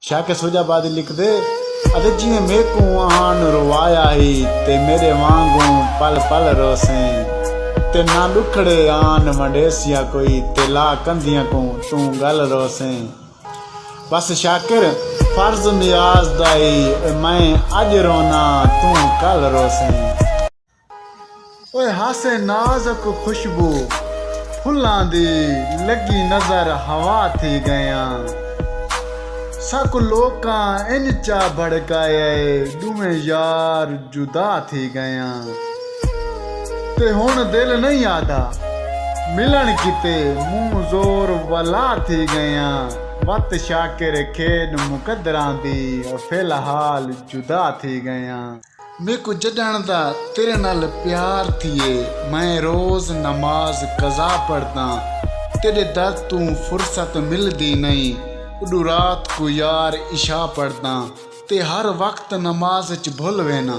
शाके सोजाबादी लिख दे अदे जिवें मेको आन रवाया ही ते मेरे वांगू पल पल रोसे ते ना दुखड़े आन मंडेसिया कोई ते ला कंदियां को तू गल रोसे बस शाकिर फर्ज नियाज दाई मैं अज रोना तू कल रोसे ओए हासे नाज़ुक खुशबू फुल्लां दी लगी नजर हवा थी गया सक लोकां इन चा भड़काए दुवें यार जुदा थी गया ते हुण दिल नहीं आदा मिलन किते मुंह जोर वला थी गया वत शाकिर खेड मुकदरां दी फिलहाल जुदा थी गया मेरे को जडण दा तेरे नाल प्यार थिए मैं रोज नमाज कज़ा पढ़दा तेरे दर तू फुर्सत मिलदी नहीं उडू रात को यार इशा पढ़दा ते हर वक्त नमाज च भुल वेना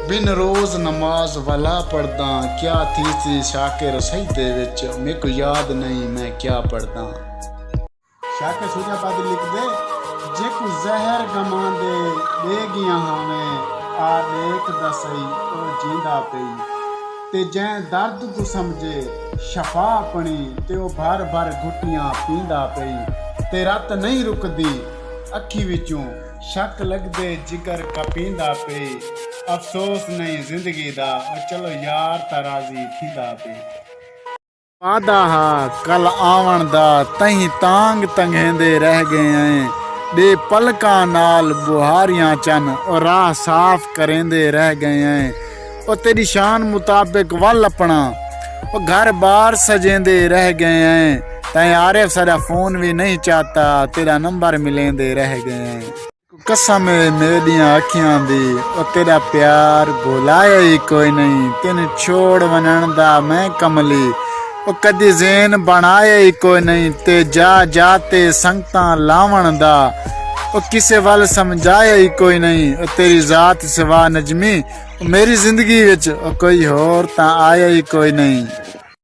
बिन रोज नमाज वाला पढ़दा क्या थी सी शाकिर सजदे विच मेरे को याद नहीं मैं क्या पढ़दा शाकिर सोजाबादी लिख दे जे को जहर गमांदे दे गया हावे आ देख दसई ओ जींदा पई ते जै दर्द को समझे शफा अपनी ते ओ भर भर घुटियां पींदा पई ते रात नहीं रुकदी अखी विचों शक लगदे जिगर कपींदा पे अफसोस नहीं जिंदगी दा और चलो यार तराजी थींदा पे वादा हा कल आवन दा तहीं तांग तंगेंदे रह गए हैं दे पलकां नाल बुहारियां चन और राह साफ करेंदे रह गए हैं और तेरी शान मुताबिक वल अपना और घर बार सजेंदे रह गए हैं तैं आरिफ सारा फोन भी नहीं चाहता तेरा नंबर मिलेंदे रह गए हैं कसम मेरियां अखियां दी और तेरा प्यार भुलाया ही कोई नहीं तेन छोड़ वनण दा मैं कमली और कदी ज़ेन बनाया ही कोई नहीं ते जा जाते संगतां लावण दा और किसे वल समझाया ही कोई नहीं और तेरी जात सिवा नजमी मेरी जिंदगी विच कोई होर तां आया ही कोई नहीं।